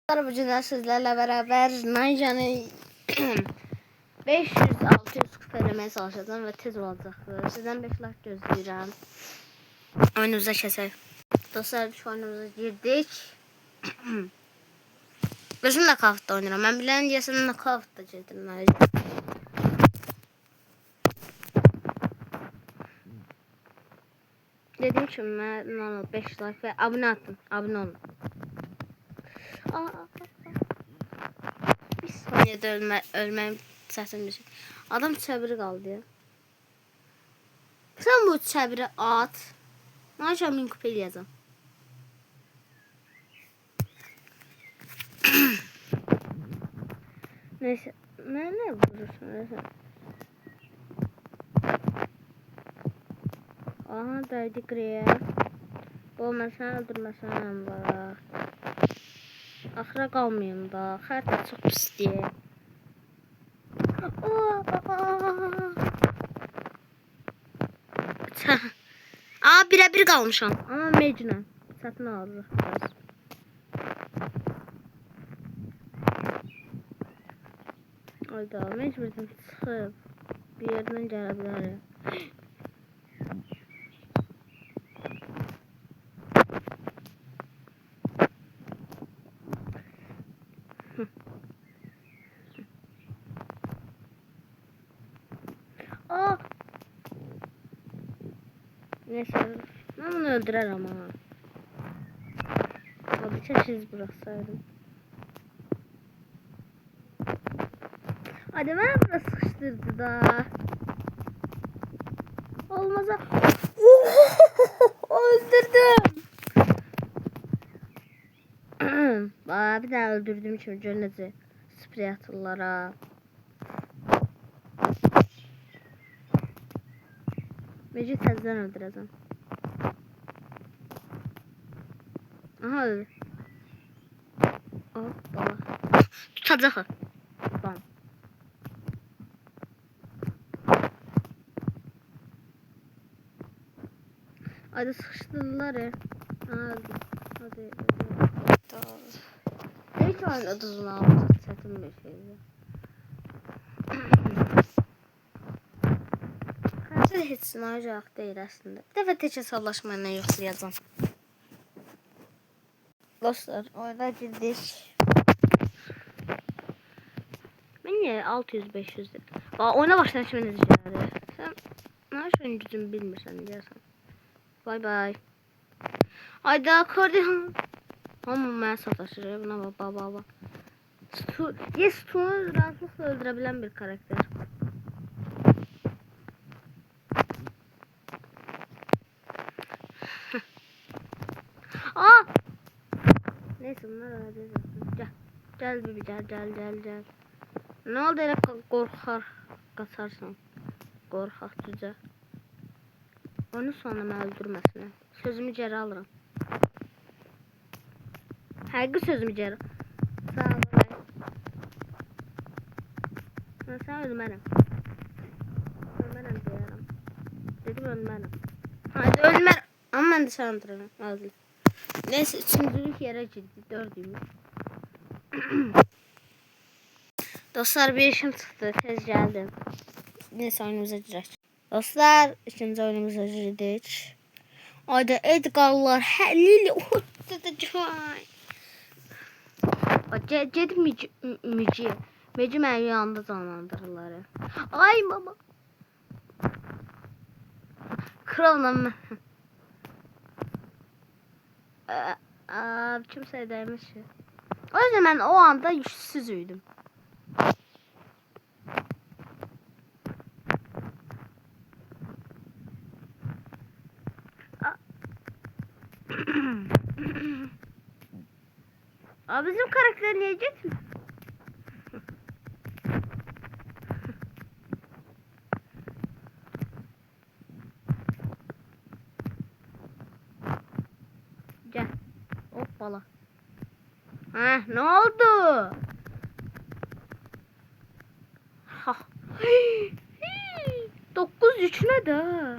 Bugün sizlerle beraber Ninja'nı 500-600 kupelemeye çalışacağım ve tez olacaktır. Sizden 5 like gözləyirəm. Oyunumuza keçək. Dostlar, şu oyunumuza girdik. Özüm nakavtda oynayıram. Ben bilən deyəsən nakavtda gedim. Dediğim kimi mən 5 like ve abone atın. Abone olun. Bir saniyede ölmem səsim düşür. Adam çəbiri qaldı ya. Sen bu çəbiri at. Naşa 1000 kupa eləyəcəm. Neyse. Ne vurursun öyle? Aha daydı griye. Olmasan öldürməsən var. Axıra qalmayım da. Xərtə çox pisdir. Birebir qalmışam. Ama mecnə. Satın alırıq biraz. Ayda mecburdan çıxıb bir yerdən gələ bilərik. Neyse, ben bunu öldürürüm ama. Abi çeşiz bıraksaydım. Hadi ben burası sıkıştırdı da. Olmaz. Öldürdüm. Bir daha öldürdüğüm için cenneti sprey atırlara. Mecid təzdən öldürəcəm. Aha öldür. Hoppa. Tutacaq. Bam. Hadi sıkıştırdılar ya. Hadi. Hiç oynadı bunu aldı. Çetin bir şeydi. Karşı hiç sınavcaq değil aslında. Bir dəfə tək hesablaşmayla yoxlayacağım. Dostlar oyuna girdik. Ben niye 600-500 dedim. Oyuna başlayan kimi necə Sen ne şunun gücünü bilmirsən deyəsən. Bay. Ayda akordeon. Amma mənə sataşır. Buna baba. Stu'nu rahatlıkla öldürebilen bir karakter. Neyse bunlar öyle Gel bebi gel. Ne oldu öyle korkar kaçarsan. Korkak cüce. Onu sonra mən öldürməsin. Sözümü geri alırım. Həqiqi sözümü geri. Sağ ol. Ben sana ölmərəm. Ölmərəm deyərəm. Dedim ölmərəm. Hadi ölmərəm. Ama ben de sana öldürürüm. Öldüm. Neyse üçüncülük yere girdi. Dördüymüş. Dostlar bir işim çıktı. Tez geldim. Neyse oyunumuza girək. Dostlar ikinci oyunumuza girdik. Ayda Edgar'lar Lili Gedim Meci məni yanında canlandırırlar. Ay baba. Kralım. Kimseye değmiş. O yüzden ben o anda yüzsüz üydüm. Bizim karakter niye gitmiyor? Gel. Hoppala. Ne oldu? Ha. 9-3 ne de?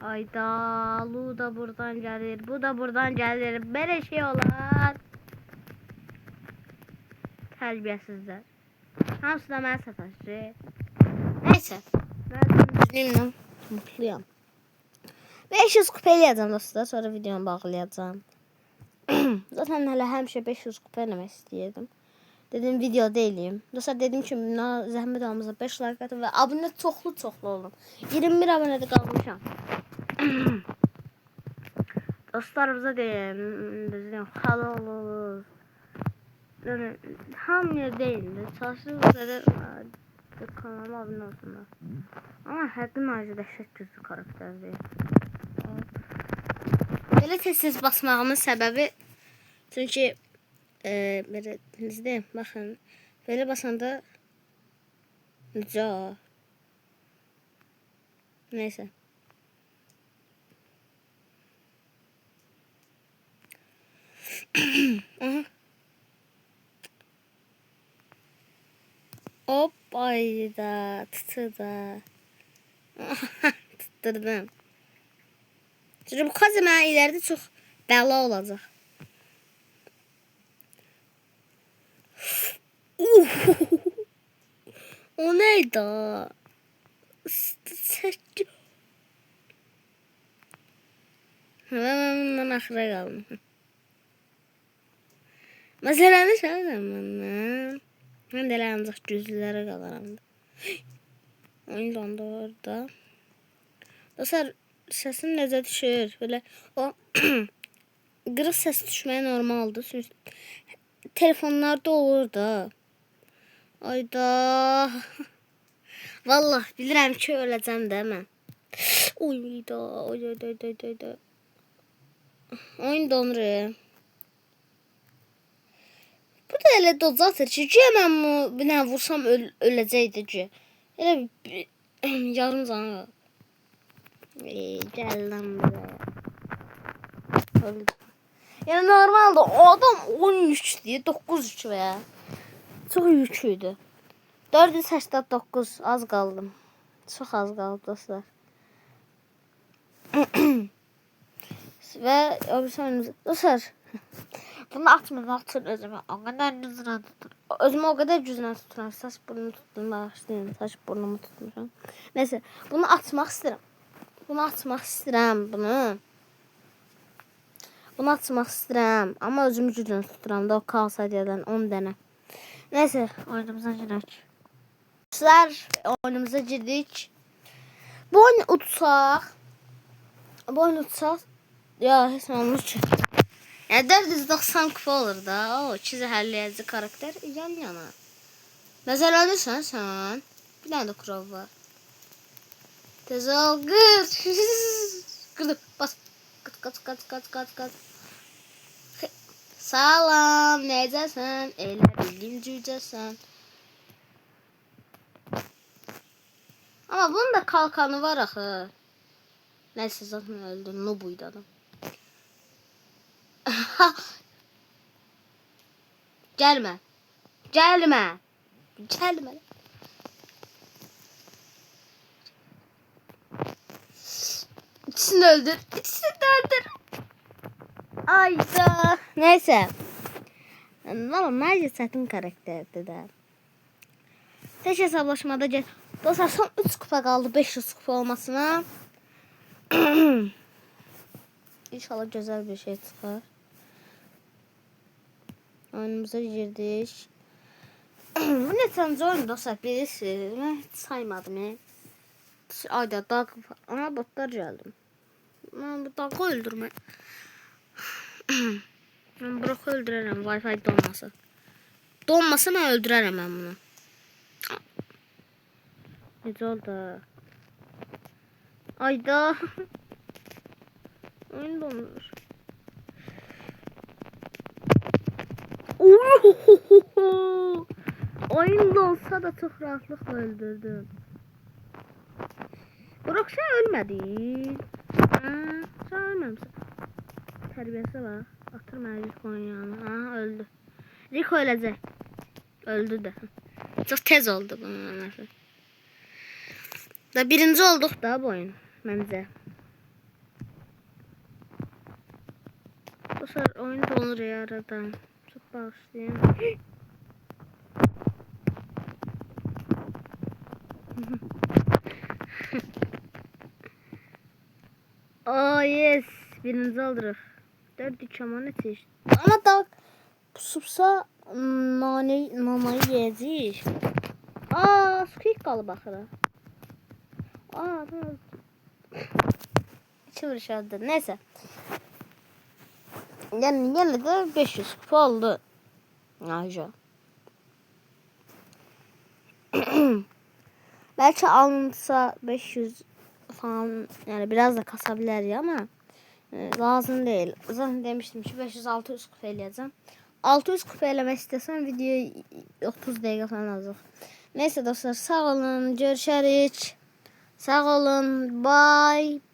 Ayda Lu da buradan gelir. Bu da buradan gelir. Böyle şey olar. Tərbiyəsizlər. Hamısı da mənə sataşır. Neyse. Ben düzgünüm. Mutluyum. 500 kupa eləyəcəm dostlar. Sonra videomu bağlayacağım. Zaten hələ həmişə 500 kupa eləmək istəyirdim. Dedim videoda eləyim. Dostlar dedim ki, zəhmət olmasa 5 like atın və abunə çoxlu olun. 21 abunədə qalmışam. Dostlarımıza deyim, xala oluruz. Yəni, hamıya deyim də, çalışırıq kanalıma abunə olsunlar. Amma həddim ayrıca dəhşət güclü karakterdir. Belə tez-tez basmağımın səbəbi, çünki belə izləyim, baxın, belə basanda necə? Neyse. Hop, ayda, tutuda. Tutturdum. Çünki bu kaza mənə iləride çox bəla olacaq. O neydi? Ben axıra qaldım. Məsələni söyləyəm məndən. Mən də elə ancaq gözlülərə qalaram. Oyun dondu orada. Dostlar, səsim necə düşür? Böyle o qırıq səs düşməyə normaldır. Çünki telefonlarda olur da. Ayda. Vallahi bilirəm ki, öləcəm də mən. Oyda, oyda. Oyun donur. Bu da elə dozadır ki, mən bir dənə vursam öləcəkdi ki. Elə yarım canı. Gəl lan buraya. Yəni normalda o adam 13 deyir, 9-3 və ya. Çox yüküydü. 489 az qaldım. Çox az qaldı dostlar. Və dostlar, bunu atın özümə. O qədər güclə tutun. Özümü o qədər güclə tuturam. Saç burnumu tuttum. Bağışlayın. Saç burnumu tutmuşam. Neyse. Bunu atmaq istəyirəm. Bunu atmaq istəyirəm. Amma özümü güclə tuturam da o kaos hədiyədən 10 dənə. Neyse. Oyunumuza girək. Dostlar, oyunumuza girdik. Bu oyunu utsaq. Ya heç olmuş ki. Ya 490 kupa olur da. O 250 karakter yan yana. Mesela sen. Bir tane de kural var. Tez ol kır. Kırdım. Bas. Kat. Salam. Necəsən? Elə bildim cücəsən. Ama bunun da kalkanı var axı. Neyse zaten öldü. Nubuydu adam. Gelme. İkisini de öldür. Ayda. Neyse. Valla Naci çətin karakterdi de. Tek hesablaşmada gel. Dostlar son 3 kupa kaldı 500 kupa olmasına. İnşallah güzel bir şey çıkar. Oyunumuza girdik. Bu ne tanıcı oyun dostlar bilirsiniz. Ben hiç saymadım ya. Ayda dağ ama botlar geldim. Ben bu dağı öldürme. Ben bırak öldürürüm Wi-Fi donması. Donmasa ben öldürürüm ben bunu. Necə oldu? Ayda. Oyun donur. Oyun donsa da çok rahatlıkla öldürdüm. Burak sen ölmedin. Sen ölmemişsin. Terbiyesi var. Atırma Rico yanına. Öldü. Rico ölecek. Öldü de. Çok tez oldu bunun. Da birinci olduk da bu oyun. Bence. Dostlar oyun donur ya aradan. Çok bağışlayın. yes. Birinci aldırıq. 4-3 amanet işte. Ama da pusupsa nanayı yiyəcəyik. Squeak qalıb axıra. Tamam. İçim rişadı. Neyse. Yani yine de 500 kupa oldu. Ayrıca. Belki alınsa 500 falan yani biraz da kasabilir ya ama lazım değil. Zaten demiştim ki 500-600 kupa eləyəcəm. 600 kupa eləmək istəsəm videoyu 30 dəqiqə falan alacaq. Neyse dostlar sağ olun. Görüşərik. Sağ olun. Bye.